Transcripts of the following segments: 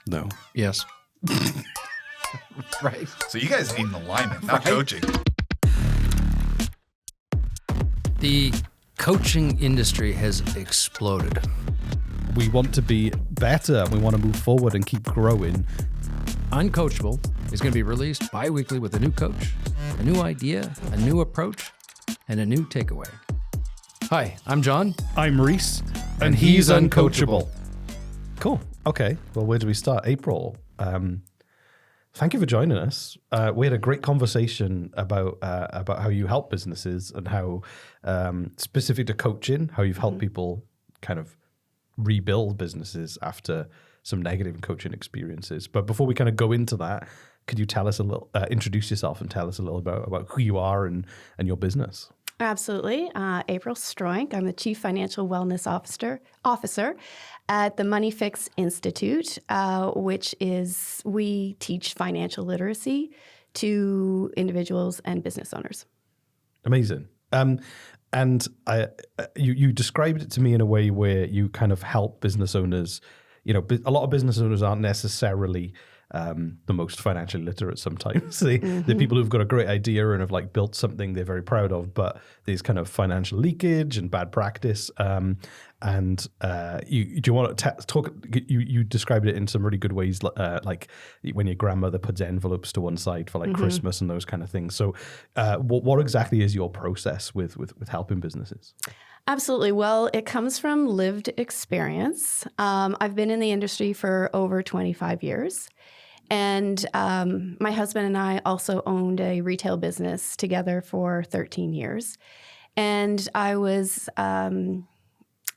No. Yes. Right. So you guys need an alignment, not coaching. The coaching industry has exploded. We want to be better. We want to move forward and keep growing. Uncoachable is going to be released bi-weekly with a new coach, a new idea, a new approach, and a new takeaway. Hi, I'm Jon. I'm Rhys. And he's uncoachable. Cool. Okay. Well, where do we start? April, thank you for joining us. We had a great conversation about how you help businesses and how, specific to coaching, how you've helped people kind of rebuild businesses after some negative coaching experiences. But before we kind of go into that, could you tell us a little, introduce yourself and tell us a little about who you are and your business? Absolutely. April Stroink. I'm the Chief Financial Wellness Officer at the Money Fix Institute, which is, we teach financial literacy to individuals and business owners. Amazing. And you described it to me in a way where you kind of help business owners. You know, a lot of business owners aren't necessarily the most financially literate sometimes. They're people who've got a great idea and have like built something they're very proud of, but there's kind of financial leakage and bad practice. Do you want to talk? You described it in some really good ways, like when your grandmother puts envelopes to one side for like Christmas and those kind of things. So, what exactly is your process with helping businesses? Absolutely. Well, it comes from lived experience. I've been in the industry for over 25 years. And my husband and I also owned a retail business together for 13 years. And I was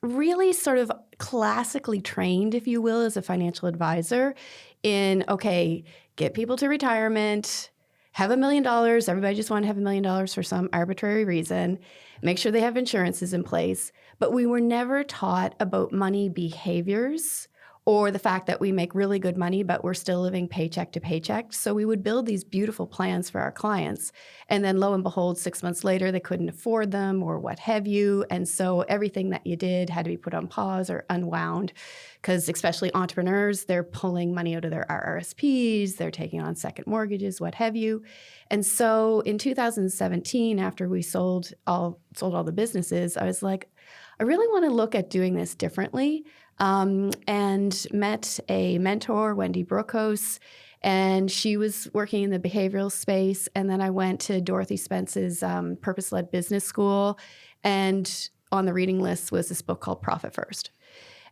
really sort of classically trained, if you will, as a financial advisor in, okay, get people to retirement, have $1 million. Everybody just wanted to have $1 million for some arbitrary reason. Make sure they have insurances in place. But we were never taught about money behaviors or the fact that we make really good money, but we're still living paycheck to paycheck. So we would build these beautiful plans for our clients. And then lo and behold, 6 months later, they couldn't afford them or what have you. And so everything that you did had to be put on pause or unwound, because especially entrepreneurs, they're pulling money out of their RRSPs, they're taking on second mortgages, what have you. And so in 2017, after we sold all the businesses, I was like, I really want to look at doing this differently. And met a mentor, Wendy Brookhouse, and she was working in the behavioral space. And then I went to Dorothy Spence's Purpose-Led Business School, and on the reading list was this book called Profit First.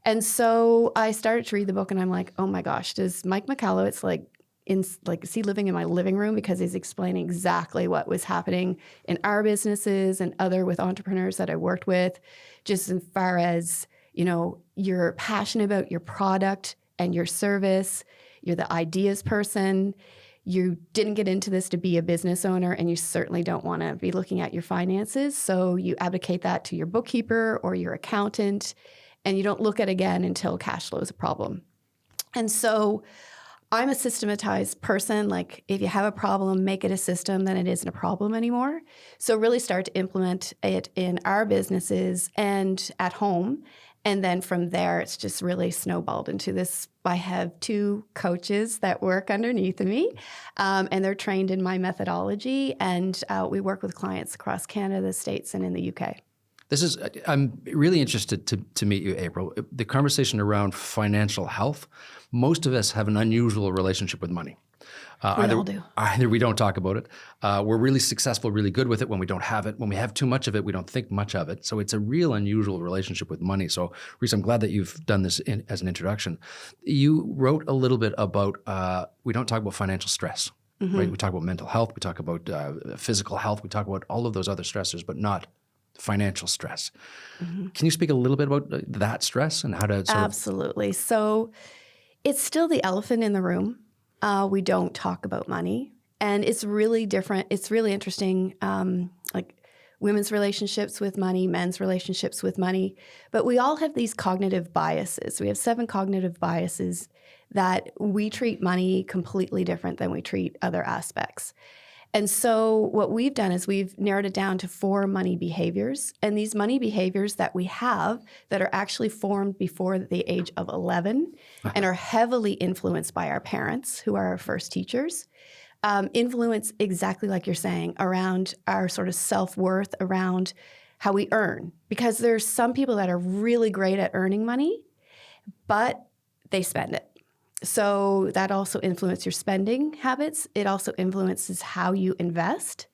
And so I started to read the book, and I'm like, oh my gosh, does Mike Michalowicz is he living in my living room? Because he's explaining exactly what was happening in our businesses and other with entrepreneurs that I worked with, just as far as, you know, you're passionate about your product and your service, you're the ideas person, you didn't get into this to be a business owner, and you certainly don't want to be looking at your finances, so you abdicate that to your bookkeeper or your accountant, and you don't look at it again until cash flow is a problem. And so I'm a systematized person. Like, if you have a problem, make it a system, then it isn't a problem anymore. So really start to implement it in our businesses and at home. And then from there, it's just really snowballed into this. I have 2 coaches that work underneath of me, and they're trained in my methodology. And we work with clients across Canada, the States, and in the UK. I'm really interested to meet you, April. The conversation around financial health, most of us have an unusual relationship with money. We all do. Either we don't talk about it, we're really successful, really good with it when we don't have it. When we have too much of it, we don't think much of it. So it's a real unusual relationship with money. So, Rhys, I'm glad that you've done this as an introduction. You wrote a little bit about, we don't talk about financial stress, right? We talk about mental health, we talk about physical health, we talk about all of those other stressors, but not financial stress. Can you speak a little bit about that stress and how to Absolutely. So it's still the elephant in the room. We don't talk about money, and it's really different. It's really interesting, like women's relationships with money, men's relationships with money. But we all have these cognitive biases. We have 7 cognitive biases that we treat money completely different than we treat other aspects. And so what we've done is we've narrowed it down to 4 money behaviors. And these money behaviors that we have that are actually formed before the age of 11 and are heavily influenced by our parents, who are our first teachers, influence exactly like you're saying around our sort of self-worth, around how we earn. Because there's some people that are really great at earning money, but they spend it. So that also influences your spending habits. It also influences how you invest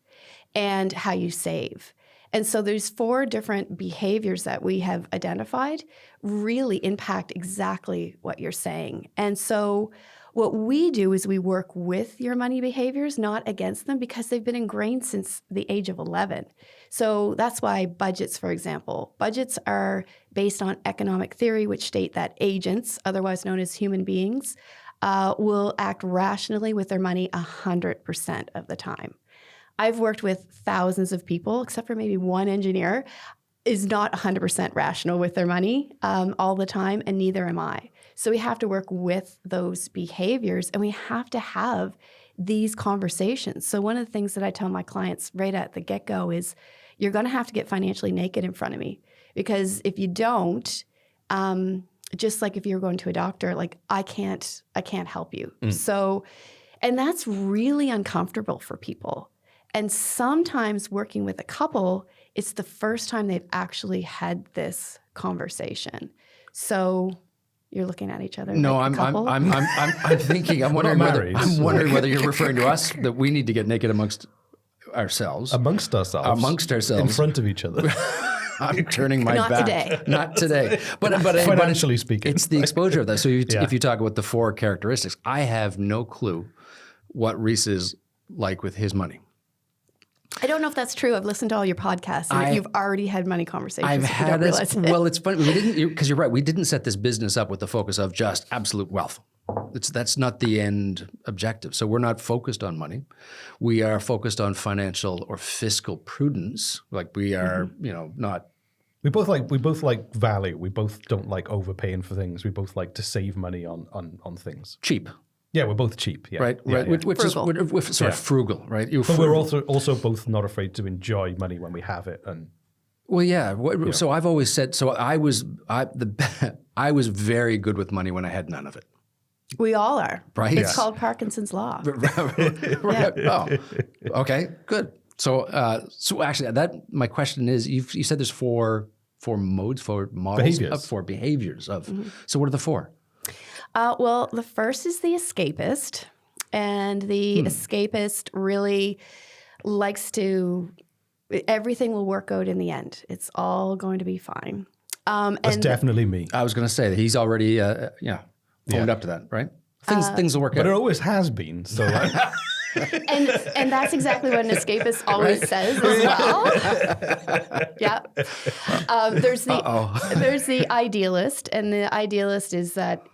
and how you save. And so there's 4 different behaviors that we have identified really impact exactly what you're saying. And so what we do is we work with your money behaviors, not against them, because they've been ingrained since the age of 11. So that's why budgets, for example, budgets are based on economic theory, which state that agents, otherwise known as human beings, will act rationally with their money 100% of the time. I've worked with thousands of people, except for maybe one engineer, is not 100% rational with their money all the time, and neither am I. So we have to work with those behaviors, and we have to have these conversations. So one of the things that I tell my clients right at the get-go is, you're going to have to get financially naked in front of me, because if you don't, just like if you're going to a doctor, like I can't help you. So, and that's really uncomfortable for people. And sometimes working with a couple, it's the first time they've actually had this conversation. So you're looking at each other. No, like a couple? I'm thinking. I'm wondering whether you're referring to us, that we need to get naked amongst ourselves. Amongst ourselves. In front of each other. I'm turning my Not back. today. Not today. But Financially speaking. it's the exposure of that. So if you talk about the 4 characteristics, I have no clue what Rhys is like with his money. I don't know if that's true. I've listened to all your podcasts, and you've already had money conversations. I've had it. Well, it's funny. We didn't, because you're right. We didn't set this business up with the focus of just absolute wealth. That's not the end objective. So we're not focused on money. We are focused on financial or fiscal prudence. Like we are, not. We both like value. We both don't like overpaying for things. We both like to save money on things. Cheap. Yeah, we're both cheap. Yeah. Right. Yeah, right. yeah. Which Frugal. is we're sort of frugal, right? But we're also both not afraid to enjoy money when we have it. And well, yeah. So I've always said. So I was very good with money when I had none of it. We all are. Right. It's called Parkinson's Law. Right. Oh, okay. Good. So actually, my question is: you said there's four modes, 4 models, Behaviors. 4 behaviors of. So what are the 4? Well, the first is the escapist. And the escapist really likes to, everything will work out in the end. It's all going to be fine. that's definitely me. I was going to say that he's already, owned up to that, right? Things will work But out. it always has been. So like, And that's exactly what an escapist always says as well. Yeah. There's the idealist, and the idealist is that,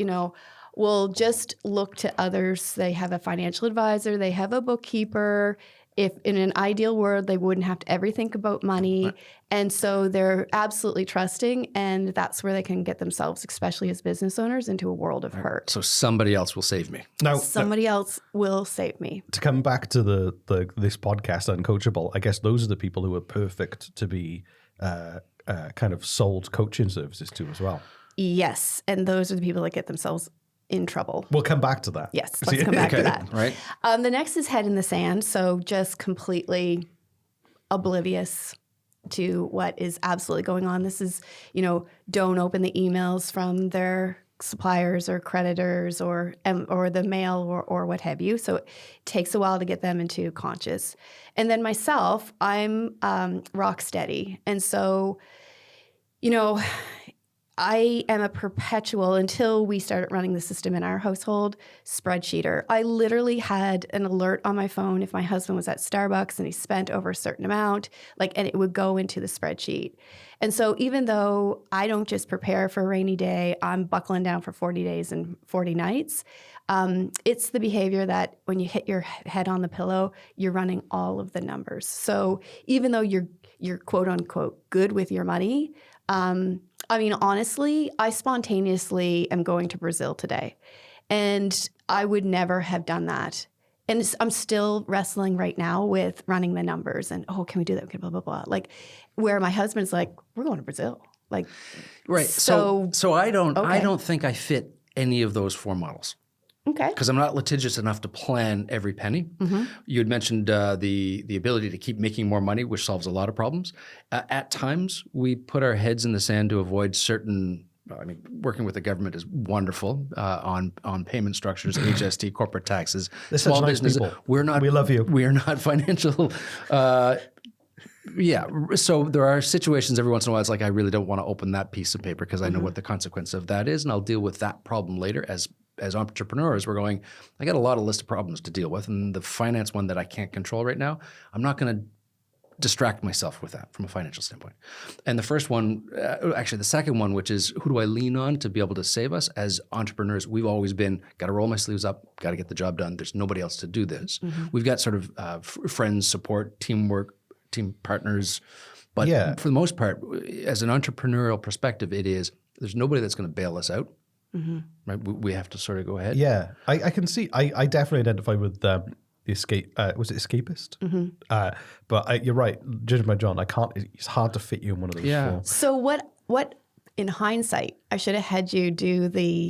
will just look to others. They have a financial advisor, they have a bookkeeper. If in an ideal world, they wouldn't have to ever think about money. Right. And so they're absolutely trusting, and that's where they can get themselves, especially as business owners, into a world of hurt. So somebody else will save me. now, Somebody else will save me. to come back to this podcast, Uncoachable, I guess those are the people who are perfect to be kind of sold coaching services to as well. Yes. And those are the people that get themselves in trouble. We'll come back to that. Yes, let's come back to that. Right. The next is head in the sand. So just completely oblivious to what is absolutely going on. This is, don't open the emails from their suppliers or creditors or the mail or what have you. So it takes a while to get them into conscious. And then myself, I'm rock steady. And so, I am a perpetual, until we started running the system in our household, spreadsheeter. I literally had an alert on my phone if my husband was at Starbucks and he spent over a certain amount, and it would go into the spreadsheet. And so even though I don't just prepare for a rainy day, I'm buckling down for 40 days and 40 nights. It's the behavior that when you hit your head on the pillow, you're running all of the numbers. So even though you're quote unquote good with your money, honestly, I spontaneously am going to Brazil today, and I would never have done that. And I'm still wrestling right now with running the numbers and, can we do that? Okay, blah, blah, blah. Like where my husband's like, we're going to Brazil. Like, Right. So I don't think I fit any of those 4 models. Okay. Because I'm not litigious enough to plan every penny. You had mentioned the ability to keep making more money, which solves a lot of problems. At times, we put our heads in the sand to avoid certain. I mean, working with the government is wonderful on payment structures, HST, corporate taxes, small business. We love you. We are not financial. Yeah. So there are situations every once in a while. It's like I really don't want to open that piece of paper because I know what the consequence of that is, and I'll deal with that problem later. As entrepreneurs, we're going, I got a lot of list of problems to deal with, and the finance one that I can't control right now, I'm not going to distract myself with that from a financial standpoint. And the first one, actually the second one, which is who do I lean on to be able to save us? As entrepreneurs, we've always been, got to roll my sleeves up, got to get the job done. There's nobody else to do this. We've got sort of friends, support, teamwork, team partners. But for the most part, as an entrepreneurial perspective, there's nobody that's going to bail us out. Right? We have to sort of go ahead. Yeah, I can see. I definitely identify with the escape. Was it Escapist? But you're right. Judging by Jon, I can't. It's hard to fit you in one of those. Yeah. 4. So what? In hindsight, I should have had you do the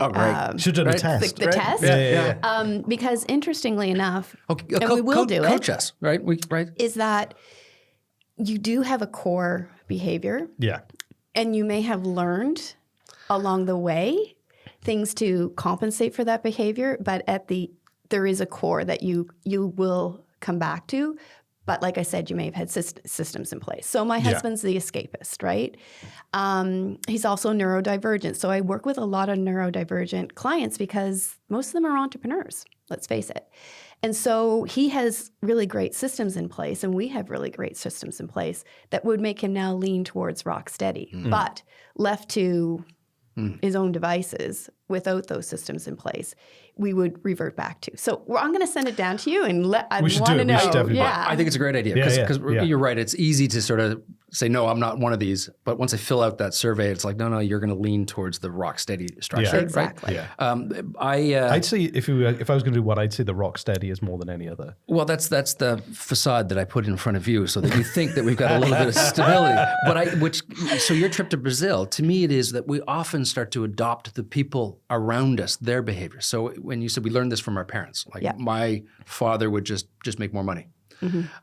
should have done the test. The test. Yeah. Because interestingly enough, and we will do coach us, right? Is that you do have a core behavior. Yeah. And you may have learned along the way things to compensate for that behavior, but there is a core that you will come back to. But like I said, you may have had systems in place. So my husband's the escapist, right? He's also neurodivergent. So I work with a lot of neurodivergent clients because most of them are entrepreneurs, let's face it. And so he has really great systems in place, and we have really great systems in place that would make him now lean towards rock steady. But left to his own devices without those systems in place, we would revert back to. So I'm going to send it down to you and I want to know. I think it's a great idea because you're right. It's easy to sort of say, no, I'm not one of these. But once I fill out that survey, it's like, no, you're going to lean towards the rock steady structure. Yeah, exactly. Right? I'd say if I was going to do one, I'd say the rock steady is more than any other. Well, that's the facade that I put in front of you so that you think that we've got a little bit of stability. So your trip to Brazil, to me, it is that we often start to adopt the people around us, their behavior. So when you said we learned this from our parents, like my father would just make more money.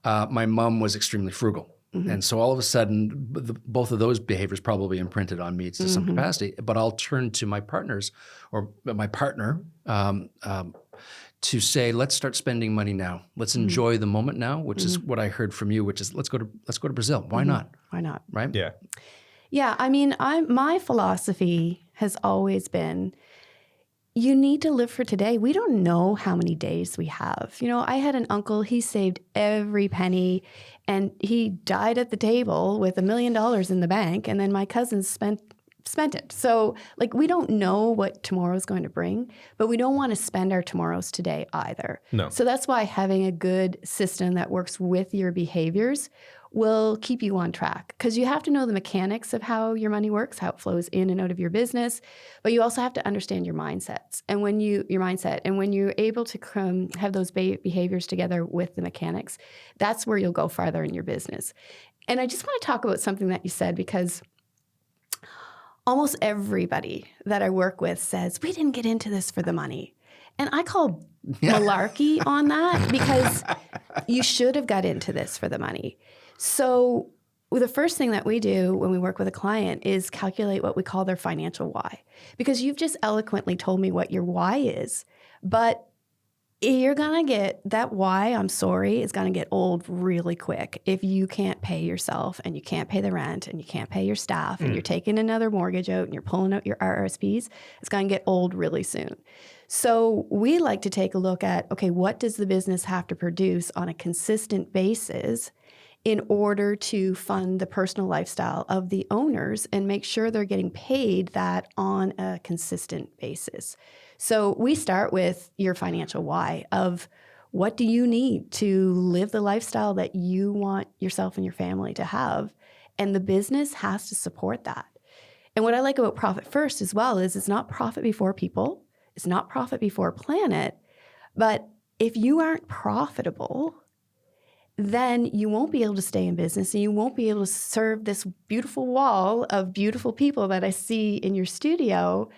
My mom was extremely frugal. And so all of a sudden, both of those behaviors probably imprinted on me to some capacity. But I'll turn to my partners or my partner to say, let's start spending money now. Let's enjoy the moment now, which is what I heard from you, which is let's go to Brazil. Why not? Why not? Right? Yeah. Yeah. I mean, my philosophy has always been, you need to live for today. We don't know how many days we have. You know, I had an uncle, he saved every penny and he died at the table with $1 million in the bank. And then my cousins spent it. So like, we don't know what tomorrow's going to bring, but we don't want to spend our tomorrows today either. No. So that's why having a good system that works with your behaviors will keep you on track, because you have to know the mechanics of how your money works, how it flows in and out of your business, but you also have to understand your mindsets. And when you're able to have those behaviors together with the mechanics, that's where you'll go farther in your business. And I just want to talk about something that you said, because almost everybody that I work with says, we didn't get into this for the money. And I call malarkey on that, because you should have got into this for the money. So the first thing that we do when we work with a client is calculate what we call their financial why. Because you've just eloquently told me what your why is, but you're going to get that why, I'm sorry, is going to get old really quick if you can't pay yourself and you can't pay the rent and you can't pay your staff and you're taking another mortgage out and you're pulling out your RRSPs. It's going to get old really soon. So we like to take a look at, okay, what does the business have to produce on a consistent basis in order to fund the personal lifestyle of the owners and make sure they're getting paid that on a consistent basis. So we start with your financial why of what do you need to live the lifestyle that you want yourself and your family to have, and the business has to support that. And what I like about Profit First as well is it's not profit before people, it's not profit before planet, but if you aren't profitable, then you won't be able to stay in business and you won't be able to serve this beautiful wall of beautiful people that I see in your studio.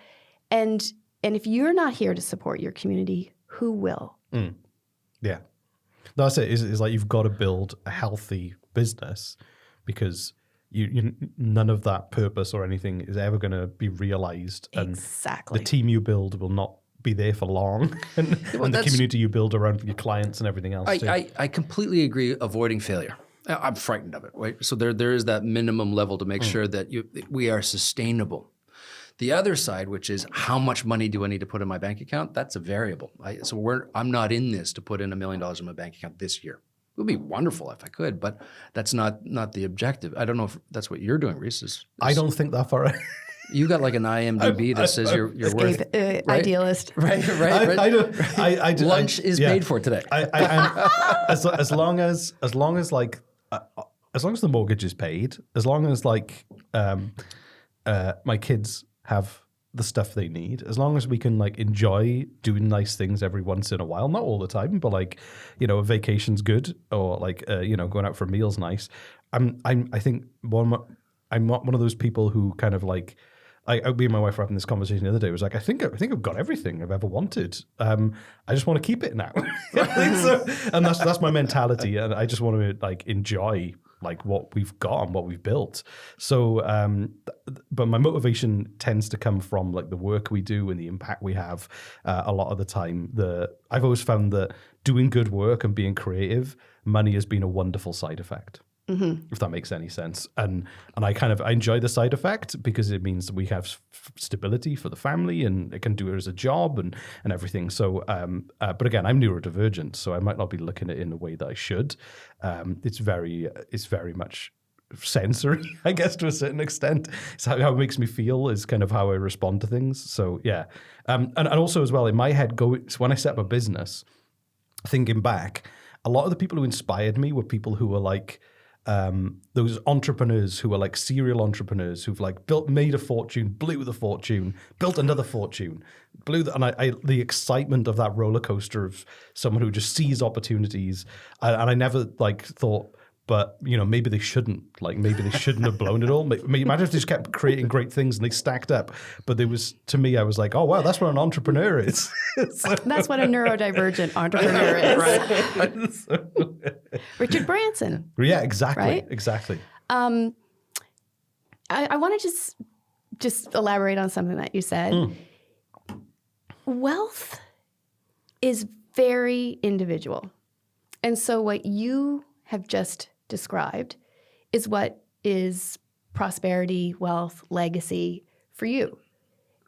And if you're not here to support your community, who will? Yeah. That's it. It's like you've got to build a healthy business because you none of that purpose or anything is ever going to be realized. And Exactly. the team you build will not be there for long. and the community you build around your clients and everything else too. I completely agree. Avoiding failure. I'm frightened of it. Right. So there is that minimum level to make sure that we are sustainable. The other side, which is how much money do I need to put in my bank account? That's a variable. I'm not in this to put in $1 million in my bank account this year. It would be wonderful if I could, but that's not the objective. I don't know if that's what you're doing, Rhys. I don't think that far. You got like an IMDb that says you're worth right? Idealist. Right. I do. Lunch is paid for today. As long as the mortgage is paid, as long as my kids have the stuff they need, as long as we can enjoy doing nice things every once in a while, not all the time, but a vacation's good, or going out for a meal's nice. I think I'm not one of those people who kind of me and my wife were having this conversation the other day. It was like, I think I've got everything I've ever wanted. I just want to keep it now. And that's my mentality, and I just want to enjoy what we've got and what we've built. So, but my motivation tends to come from the work we do and the impact we have. A lot of the time, I've always found that doing good work and being creative, money has been a wonderful side effect. If that makes any sense. And I enjoy the side effect because it means that we have stability for the family and it can do it as a job and everything. So, but again, I'm neurodivergent, so I might not be looking at it in the way that I should. It's very much sensory, I guess, to a certain extent. It's how it makes me feel is kind of how I respond to things. So yeah. And also as well, in my head, when I set up a business, thinking back, a lot of the people who inspired me were people who were those entrepreneurs who are serial entrepreneurs who've made a fortune, blew the fortune, built another fortune, the excitement of that roller coaster of someone who just sees opportunities. And I never thought, but maybe they shouldn't have blown it all. Imagine if they just kept creating great things and they stacked up. But to me, I was like, oh wow, that's what an entrepreneur is. That's what a neurodivergent entrepreneur is. Richard Branson. Yeah, exactly. Right? Exactly. I want to just elaborate on something that you said. Wealth is very individual. And so what you have just described is what is prosperity, wealth, legacy for you.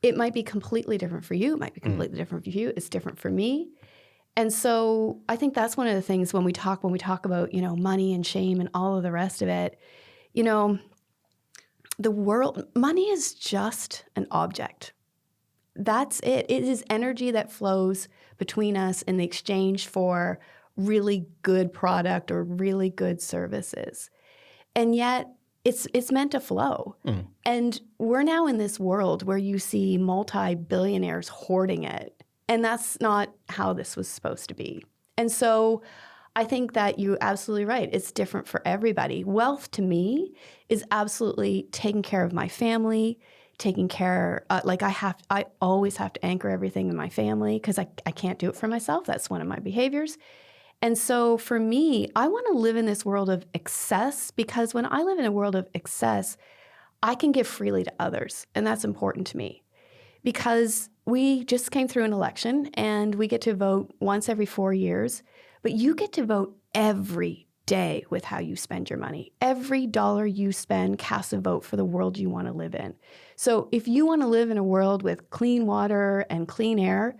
It might be completely different for you. It might be completely different for you. It's different for me. And so I think that's one of the things when we talk about, money and shame and all of the rest of it, money is just an object. That's it. It is energy that flows between us in the exchange for really good product or really good services. And yet it's meant to flow. And we're now in this world where you see multi-billionaires hoarding it. And that's not how this was supposed to be. And so I think that you're absolutely right. It's different for everybody. Wealth to me is absolutely taking care of my family, taking care, I always have to anchor everything in my family because I can't do it for myself. That's one of my behaviors. And so for me, I want to live in this world of excess because when I live in a world of excess, I can give freely to others. And that's important to me because we just came through an election and we get to vote once every 4 years, but you get to vote every day with how you spend your money. Every dollar you spend casts a vote for the world you want to live in. So if you want to live in a world with clean water and clean air,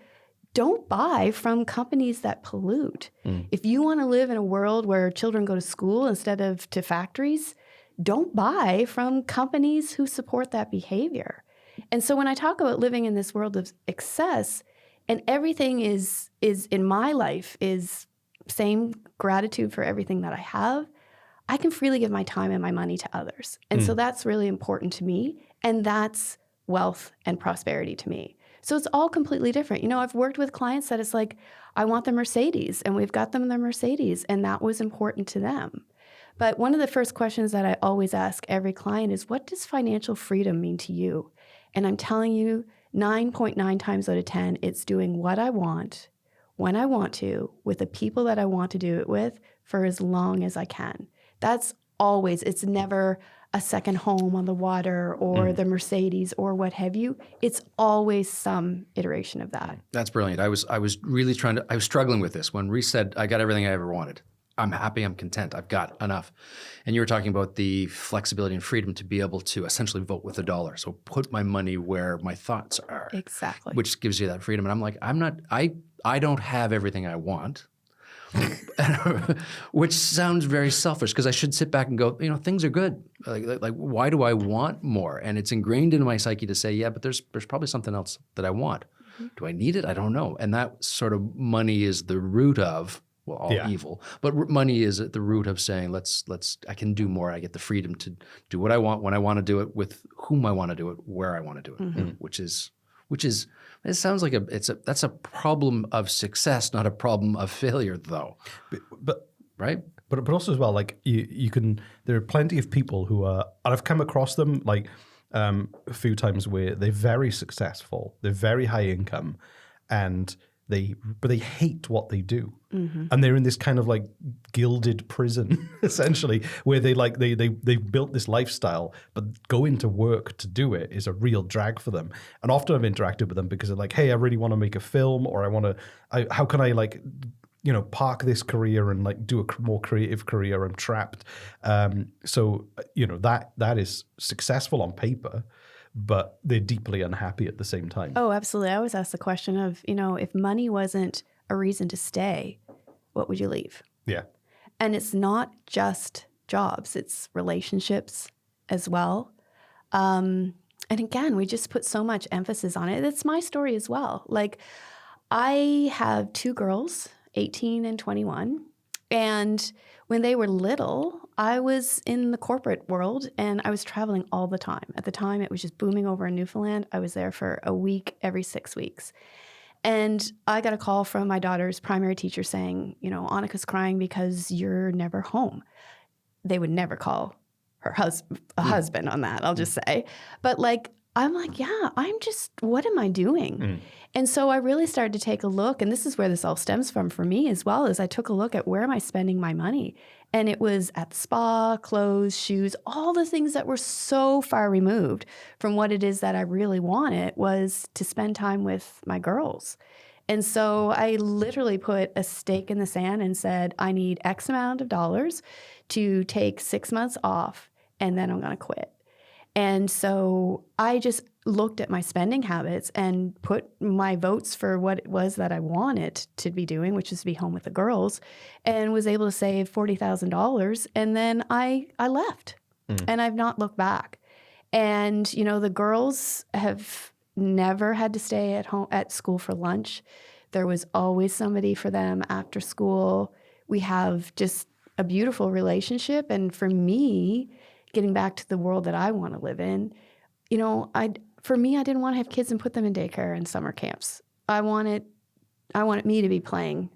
don't buy from companies that pollute. If you want to live in a world where children go to school instead of to factories, don't buy from companies who support that behavior. And so when I talk about living in this world of excess, and everything is in my life is same gratitude for everything that I have, I can freely give my time and my money to others. And so that's really important to me. And that's wealth and prosperity to me. So it's all completely different. I've worked with clients that it's like, I want the Mercedes, and we've got them the Mercedes, and that was important to them. But one of the first questions that I always ask every client is, what does financial freedom mean to you? And I'm telling you, 9.9 times out of 10, it's doing what I want, when I want to, with the people that I want to do it with for as long as I can. That's always, it's never a second home on the water or the Mercedes or what have you. It's always some iteration of that. That's brilliant. I was really I was struggling with this when Rhys said, I got everything I ever wanted. I'm happy, I'm content, I've got enough. And you were talking about the flexibility and freedom to be able to essentially vote with a dollar. So put my money where my thoughts are. Exactly. Which gives you that freedom. And I'm like, I don't have everything I want. Which sounds very selfish, because I should sit back and go, things are good. Like, why do I want more? And it's ingrained in my psyche to say, yeah, but there's probably something else that I want. Mm-hmm. Do I need it? I don't know. And that sort of money is the root of, well, all evil, but money is at the root of saying, I can do more. I get the freedom to do what I want, when I want to do it, with whom I want to do it, where I want to do it, which is, it sounds like that's a problem of success, not a problem of failure, though. But right? But also as well, like you can, there are plenty of people who are, and I've come across them like a few times, where they're very successful, they're very high income, and but they hate what they do, and they're in this kind of like gilded prison essentially, where they've built this lifestyle, but going to work to do it is a real drag for them. And often I've interacted with them because they're like, hey, I really want to make a film, or how can I park this career and like do a more creative career? I'm trapped. So that is successful on paper, but they're deeply unhappy at the same time. Oh, absolutely. I always ask the question of, if money wasn't a reason to stay, what would you leave? Yeah. And it's not just jobs, it's relationships as well. And again, we just put so much emphasis on it. It's my story as well. Like, I have 2 girls, 18 and 21. And when they were little, I was in the corporate world and I was traveling all the time. At the time, it was just booming over in Newfoundland. I was there for a week every 6 weeks. And I got a call from my daughter's primary teacher saying, Annika's crying because you're never home. They would never call her husband on that, I'll just say. But I'm like, yeah, what am I doing? And so I really started to take a look, and this is where this all stems from for me as well, is I took a look at where am I spending my money? And it was at the spa, clothes, shoes, all the things that were so far removed from what it is that I really wanted was to spend time with my girls. And so I literally put a stake in the sand and said, I need X amount of dollars to take 6 months off, and then I'm going to quit. And so I just looked at my spending habits and put my votes for what it was that I wanted to be doing, which is to be home with the girls, and was able to save $40,000. And then I left, and I've not looked back. And, the girls have never had to stay at school for lunch. There was always somebody for them after school. We have just a beautiful relationship. And for me, getting back to the world that I want to live in, for me, I didn't want to have kids and put them in daycare and summer camps. I wanted me to be playing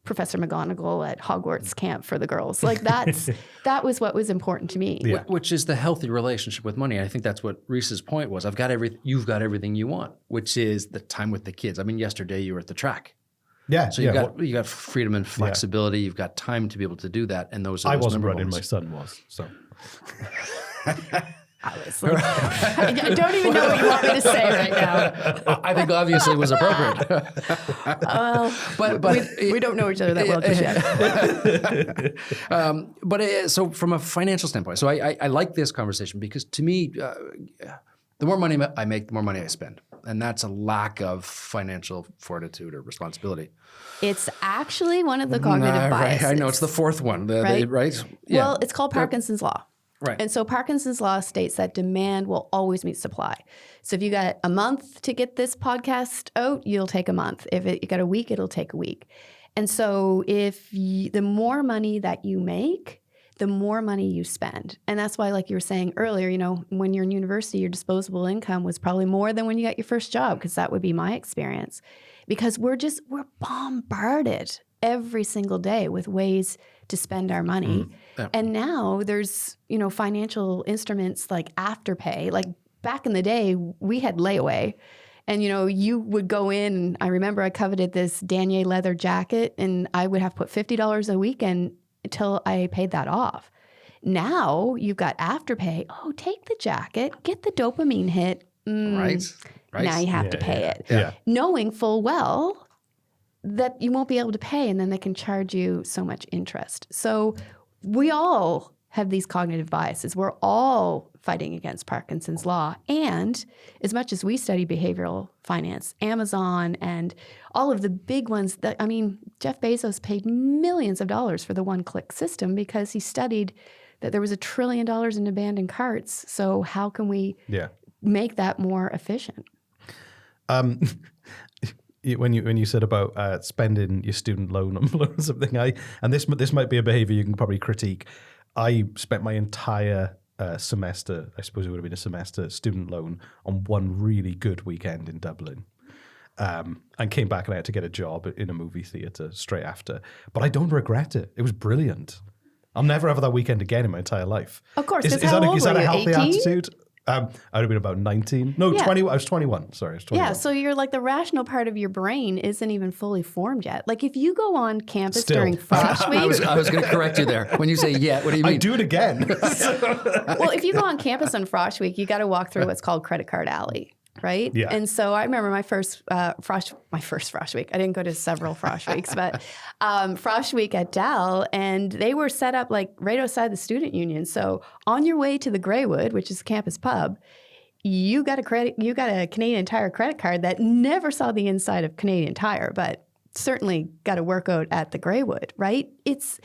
Professor McGonagall at Hogwarts camp for the girls. Like that was what was important to me. Yeah. Which is the healthy relationship with money. I think that's what Rhys's point was. You've got everything you want, which is the time with the kids. I mean, yesterday you were at the track. Yeah. So you got freedom and flexibility. Yeah. You've got time to be able to do that. And those are I wasn't running, my son was. So I was like, I don't even know what you want me to say right now. I think obviously it was appropriate. But we don't know each other that well just yet. So from a financial standpoint, so I like this conversation because to me, the more money I make, the more money I spend. And that's a lack of financial fortitude or responsibility. It's actually one of the cognitive biases. Right. I know it's the fourth one, right? Yeah. Well, it's called Parkinson's Law. Right. And so Parkinson's Law states that demand will always meet supply. So if you got a month to get this podcast out, you'll take a month. If you got a week, it'll take a week. And so the more money that you make, the more money you spend. And that's why, like you were saying earlier, you know, when you're in university, your disposable income was probably more than when you got your first job, because that would be my experience. Because we're bombarded every single day with ways to spend our money. Yeah. And now there's, you know, financial instruments like Afterpay. Like back in the day, we had layaway. And, you know, you would go in, and I remember I coveted this Danier leather jacket, and I would have put $50 a weekend until I paid that off. Now you've got Afterpay. Oh, take the jacket, get the dopamine hit. Right. Now you have to pay it. Yeah. Knowing full well that you won't be able to pay, and then they can charge you so much interest. So we all have these cognitive biases. We're all fighting against Parkinson's law. And as much as we study behavioral finance, Amazon and all of the big ones that, I mean, Jeff Bezos paid millions of dollars for the one-click system because he studied that there was $1 trillion in abandoned carts. So how can we make that more efficient? When you said about spending your student loan on something, and this might be a behavior you can probably critique. I spent my entire semester, I suppose it would have been a semester, student loan on one really good weekend in Dublin. And came back and I had to get a job in a movie theatre straight after. But I don't regret it. It was brilliant. I'll never have that weekend again in my entire life. Of course, Is because how old that were a you, healthy 18? attitude? I'd have been about 19. No, 20. I was 21. Sorry, I was 21. Yeah, so you're like the rational part of your brain isn't even fully formed yet. Like if you go on campus Still. during Frosh I Week, was going to correct you there. When you say yeah, what do you mean? I'd do it again. well, if you go on campus on Frosh Week, you got to walk through what's called Credit Card Alley, right? Yeah. And so I remember my first Frosh Week. I didn't go to several Frosh Weeks, but Frosh Week at Dal, and they were set up like right outside the student union. So on your way to the Greywood, which is the campus pub, you got a Canadian Tire credit card that never saw the inside of Canadian Tire, but certainly got a workout at the Greywood, right? It's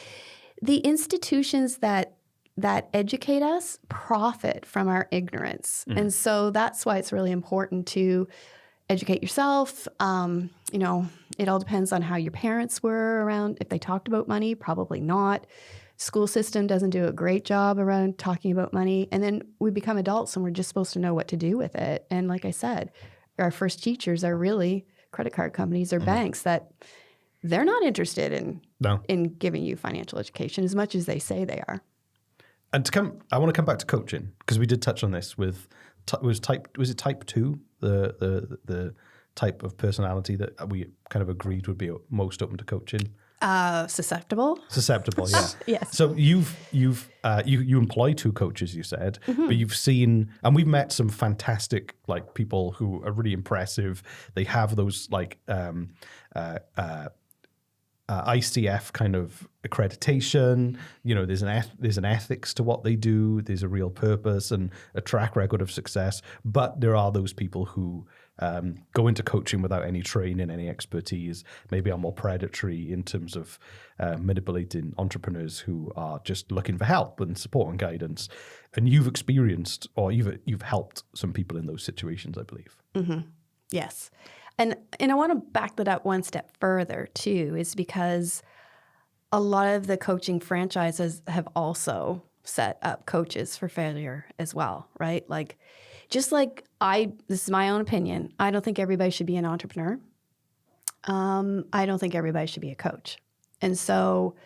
the institutions that educate us profit from our ignorance. And so that's why it's really important to educate yourself. You know, it all depends on how your parents were around. If they talked about money, probably not. School system doesn't do a great job around talking about money. And then we become adults and we're just supposed to know what to do with it. And like I said, our first teachers are really credit card companies or banks that they're not interested in giving you financial education as much as they say they are. And I want to come back to coaching because we did touch on this with was it type 2, the type of personality that we kind of agreed would be most open to coaching. Susceptible, yeah. Yes. So you employ 2 coaches, you said, but you've seen, and we've met some fantastic like people who are really impressive. They have those like ICF kind of accreditation. You know, there's an ethics to what they do. There's a real purpose and a track record of success. But there are those people who go into coaching without any training, any expertise, maybe are more predatory in terms of manipulating entrepreneurs who are just looking for help and support and guidance. And you've experienced, or you've helped some people in those situations, I believe. Mm-hmm. Yes. And I want to back that up one step further too, is because a lot of the coaching franchises have also set up coaches for failure as well, right? Like, just like this is my own opinion, I don't think everybody should be an entrepreneur. I don't think everybody should be a coach. And so,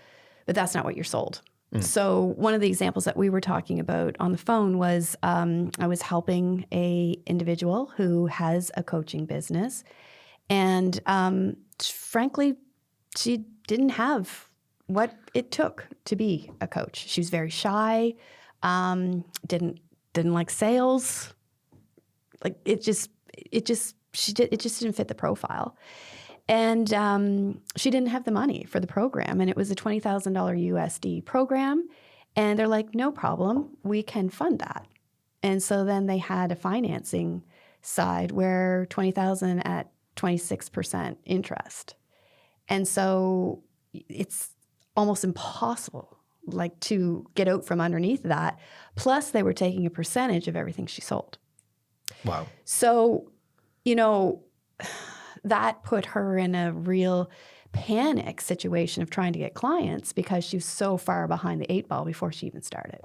but that's not what you're sold. So one of the examples that we were talking about on the phone was I was helping a individual who has a coaching business. And frankly, she didn't have what it took to be a coach. She was very shy, didn't like sales. Like it just didn't fit the profile. And she didn't have the money for the program. And it was a $20,000 USD program. And they're like, no problem, we can fund that. And so then they had a financing side where $20,000 at 26% interest. And so it's almost impossible like to get out from underneath that. Plus they were taking a percentage of everything she sold. Wow. So, you know, that put her in a real panic situation of trying to get clients because she was so far behind the 8 ball before she even started.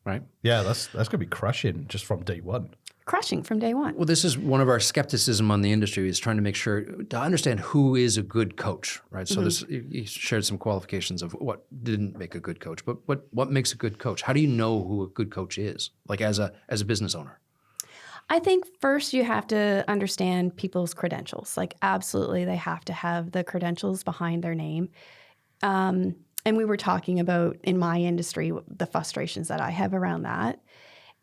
Right. Yeah, that's going to be crushing just from day one. Crushing from day one. Well, this is one of our skepticism on the industry is trying to make sure to understand who is a good coach, right? So this, you shared some qualifications of what didn't make a good coach, but what makes a good coach? How do you know who a good coach is, like as a business owner? I think first you have to understand people's credentials. Like absolutely, they have to have the credentials behind their name. And we were talking about in my industry the frustrations that I have around that.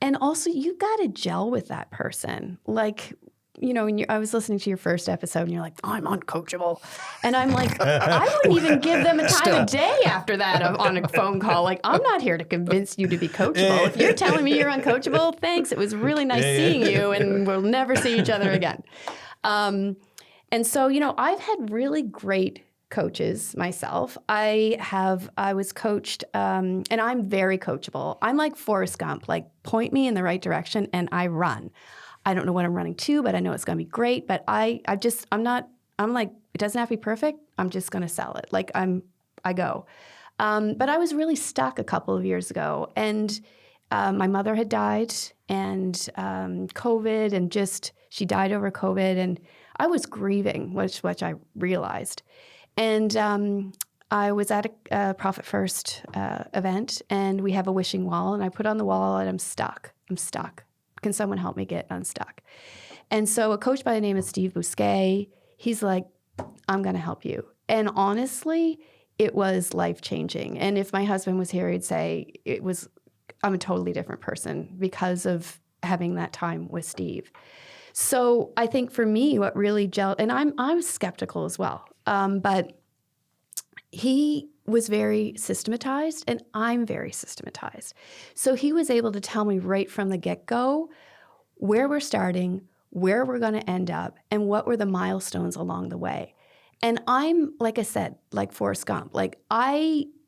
And also, you got to gel with that person. Like, you know, I was listening to your first episode and you're like, I'm uncoachable. And I'm like, I wouldn't even give them a time of day after that on a phone call. Like, I'm not here to convince you to be coachable. If you're telling me you're uncoachable, thanks. It was really nice seeing you and we'll never see each other again. And so, you know, I've had really great coaches myself. I was coached, and I'm very coachable. I'm like Forrest Gump, like point me in the right direction and I run. I don't know what I'm running to, but I know it's going to be great. But I'm like, it doesn't have to be perfect. I'm just going to sell it. Like I go. But I was really stuck a couple of years ago and my mother had died and COVID and she died over COVID and I was grieving, which I realized. And I was at a Profit First event, and we have a wishing wall, and I put on the wall, and I'm stuck. Can someone help me get unstuck? And so a coach by the name of Steve Bousquet, he's like, I'm going to help you. And honestly, it was life-changing. And if my husband was here, he'd say I'm a totally different person because of having that time with Steve. So I think for me, what really gelled, and I'm skeptical as well, but he was very systematized and I'm very systematized. So he was able to tell me right from the get-go where we're starting, where we're going to end up, and what were the milestones along the way. And I'm, like I said, like Forrest Gump, like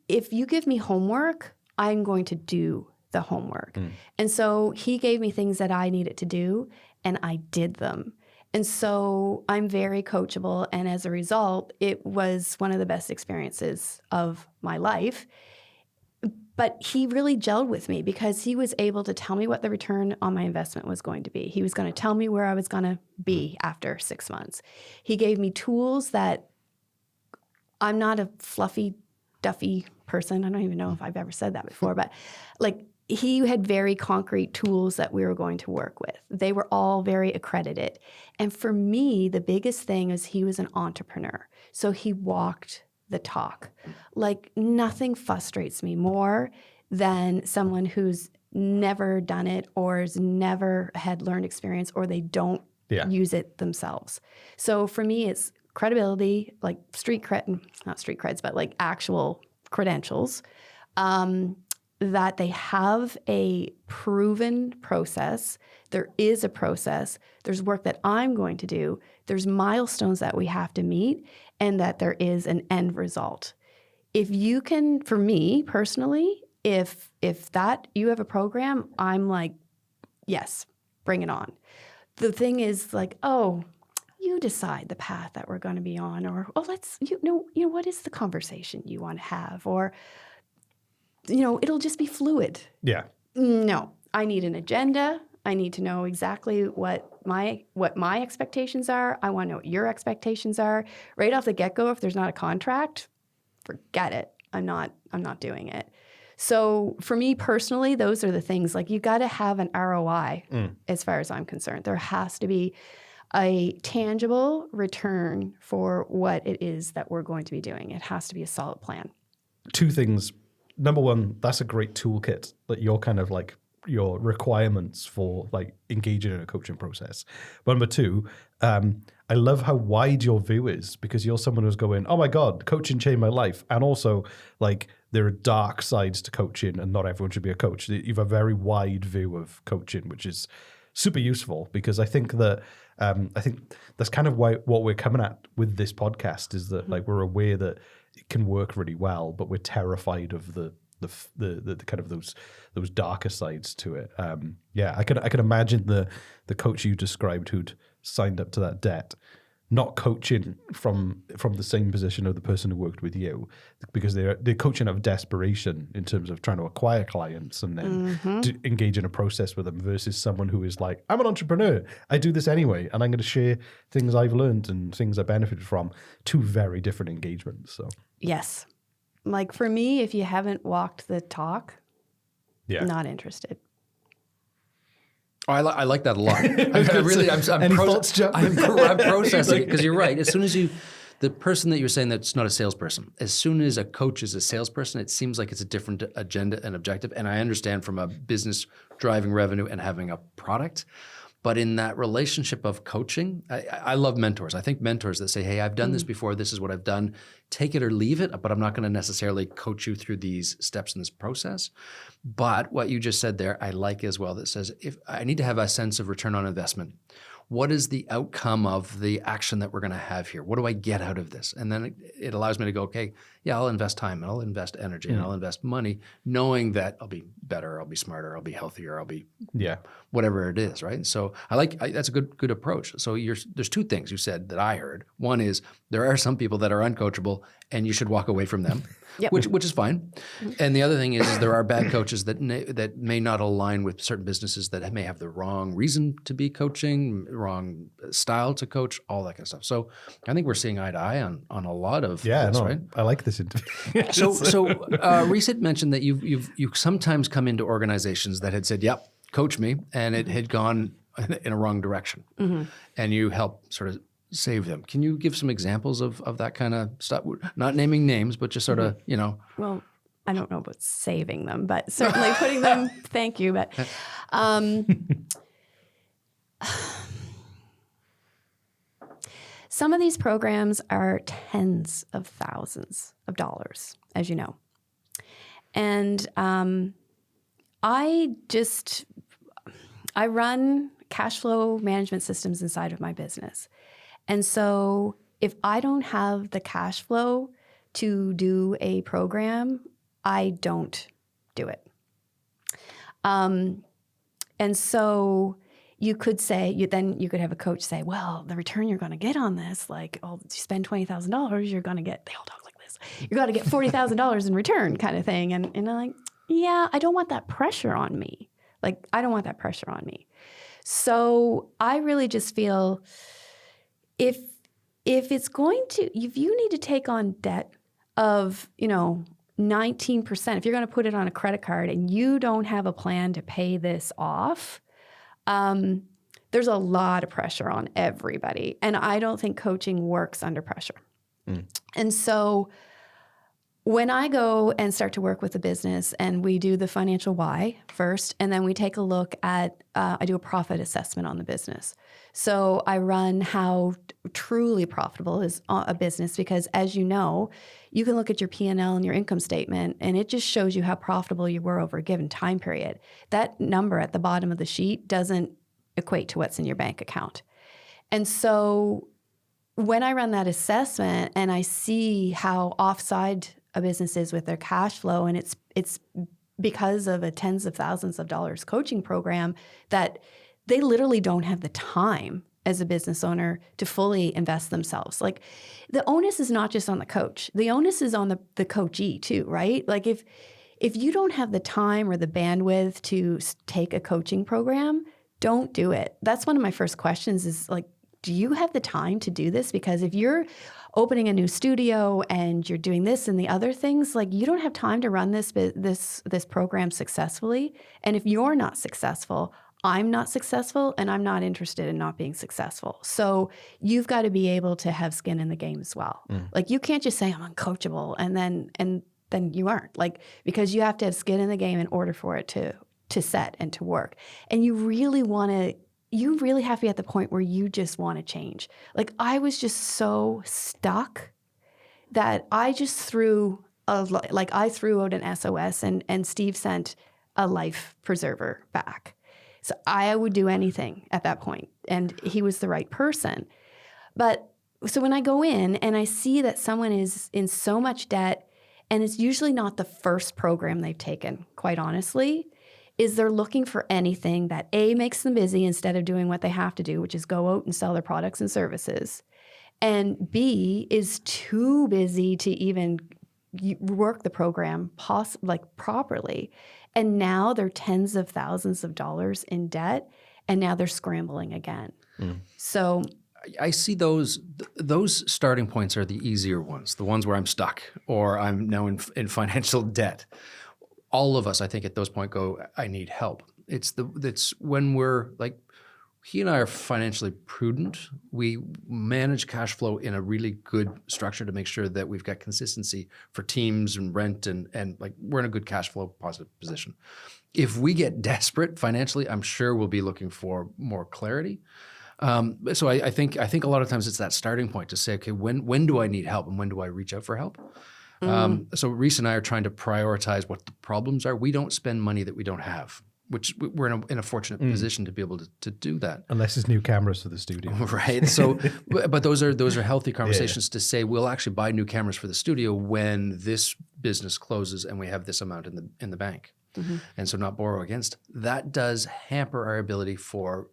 if you give me homework, I'm going to do the homework. And so he gave me things that I needed to do and I did them. And so I'm very coachable. And as a result, it was one of the best experiences of my life. But he really gelled with me because he was able to tell me what the return on my investment was going to be. He was going to tell me where I was going to be after 6 months. He gave me tools that I'm not a fluffy, duffy person. I don't even know if I've ever said that before, but like he had very concrete tools that we were going to work with. They were all very accredited. And for me, the biggest thing is he was an entrepreneur. So he walked the talk. Like nothing frustrates me more than someone who's never done it or has never had learned experience or they don't use it themselves. So for me, it's credibility, like not street creds, but like actual credentials, that they have a proven process. There is a process. There's work that I'm going to do. There's milestones that we have to meet and that there is an end result. If you can, for me personally, if that you have a program, I'm like, yes, bring it on. The thing is like, oh, you decide the path that we're going to be on, or let's what is the conversation you want to have, or it'll just be fluid. Yeah. No, I need an agenda. I need to know exactly what my expectations are. I want to know what your expectations are. Right off the get-go, if there's not a contract, forget it. I'm not doing it. So for me personally, those are the things. Like you got to have an ROI as far as I'm concerned. There has to be a tangible return for what it is that we're going to be doing. It has to be a solid plan. Two things. Number one, that's a great toolkit that you're kind of like your requirements for like engaging in a coaching process. But number two, I love how wide your view is because you're someone who's going, oh my God, coaching changed my life. And also like there are dark sides to coaching and not everyone should be a coach. You have a very wide view of coaching, which is super useful because I think that that's kind of what we're coming at with this podcast is that like we're aware that it can work really well, but we're terrified of the kind of those darker sides to it. I can imagine the coach you described who'd signed up to that debt not coaching from the same position of the person who worked with you, because they're coaching out of desperation in terms of trying to acquire clients and then to engage in a process with them, versus someone who is like, I'm an entrepreneur, I do this anyway, and I'm going to share things I've learned and things I benefited from. Two very different engagements. So Yes. Like for me, if you haven't walked the talk, not interested. Oh, I like that a lot. Any thoughts, Jeff? I'm processing it, because you're right. As soon as the person that you're saying that's not a salesperson, as soon as a coach is a salesperson, it seems like it's a different agenda and objective. And I understand from a business driving revenue and having a product. But in that relationship of coaching, I love mentors. I think mentors that say, hey, I've done this before. This is what I've done. Take it or leave it, but I'm not going to necessarily coach you through these steps in this process. But what you just said there, I like as well, that says, if I need to have a sense of return on investment. What is the outcome of the action that we're going to have here? What do I get out of this? And then it allows me to go, okay, yeah, I'll invest time and I'll invest energy and I'll invest money, knowing that I'll be better, I'll be smarter, I'll be healthier, I'll be whatever it is, right? So that's a good approach. So there's two things you said that I heard. One is there are some people that are uncoachable and you should walk away from them, which is fine. And the other thing is there are bad coaches that may not align with certain businesses that may have the wrong reason to be coaching, wrong style to coach, all that kind of stuff. So I think we're seeing eye to eye on a lot of this, right? I like this interview. So Rhys had mentioned that you sometimes come into organizations that had said, yep, coach me, and it had gone in a wrong direction. And you help sort of save them. Can you give some examples of that kind of stuff? Not naming names, but just sort of, Well, I don't know about saving them, but certainly putting them, thank you. But some of these programs are tens of thousands of dollars, as you know. And I run cash flow management systems inside of my business. And so if I don't have the cash flow to do a program, I don't do it. And so you could say, then you could have a coach say, well, the return you're going to get on this, like, oh, you spend $20,000, you're going to get, they all talk like this, you're going to get $40,000 in return kind of thing. And I'm like, yeah, I don't want that pressure on me. Like, I don't want that pressure on me. So I really just feel if you need to take on debt of, 19%, if you're going to put it on a credit card and you don't have a plan to pay this off, there's a lot of pressure on everybody. And I don't think coaching works under pressure. And so when I go and start to work with a business and we do the financial why first, and then we take a look at, I do a profit assessment on the business. So I run how truly profitable is a business, because as you know, you can look at your P&L and your income statement and it just shows you how profitable you were over a given time period. That number at the bottom of the sheet doesn't equate to what's in your bank account. And so when I run that assessment and I see how offside a business is with their cash flow, and it's because of a tens of thousands of dollars coaching program that they literally don't have the time as a business owner to fully invest themselves. Like, the onus is not just on the coach. The onus is on the coachee too, right? Like if you don't have the time or the bandwidth to take a coaching program, don't do it. That's one of my first questions is like, do you have the time to do this? Because if you're opening a new studio and you're doing this and the other things, like, you don't have time to run this program successfully. And if you're not successful, I'm not successful, and I'm not interested in not being successful. So you've got to be able to have skin in the game as well. Like, you can't just say I'm uncoachable and then you aren't, like, because you have to have skin in the game in order for it to set and to work. And you really have to be at the point where you just want to change. Like, I was just so stuck that I just threw out an SOS and Steve sent a life preserver back. So I would do anything at that point, and he was the right person. But so when I go in and I see that someone is in so much debt, and it's usually not the first program they've taken, quite honestly, is they're looking for anything that A, makes them busy instead of doing what they have to do, which is go out and sell their products and services. and B, is too busy to even work the program properly. And now they're tens of thousands of dollars in debt, and now they're scrambling again. So I see those starting points are the easier ones, the ones where I'm stuck or I'm now in financial debt. All of us, I think, at those points go, I need help. It's when we're like, he and I are financially prudent. We manage cash flow in a really good structure to make sure that we've got consistency for teams and rent and like we're in a good cash flow positive position. If we get desperate financially, I'm sure we'll be looking for more clarity. So I think a lot of times it's that starting point to say, okay, when do I need help and when do I reach out for help? So Rhys and I are trying to prioritize what the problems are. We don't spend money that we don't have, which we're in a fortunate position to be able to do that. Unless it's new cameras for the studio. Right. So, but those are healthy conversations to say, we'll actually buy new cameras for the studio when this business closes and we have this amount in the bank. And so not borrow against. That does hamper our ability for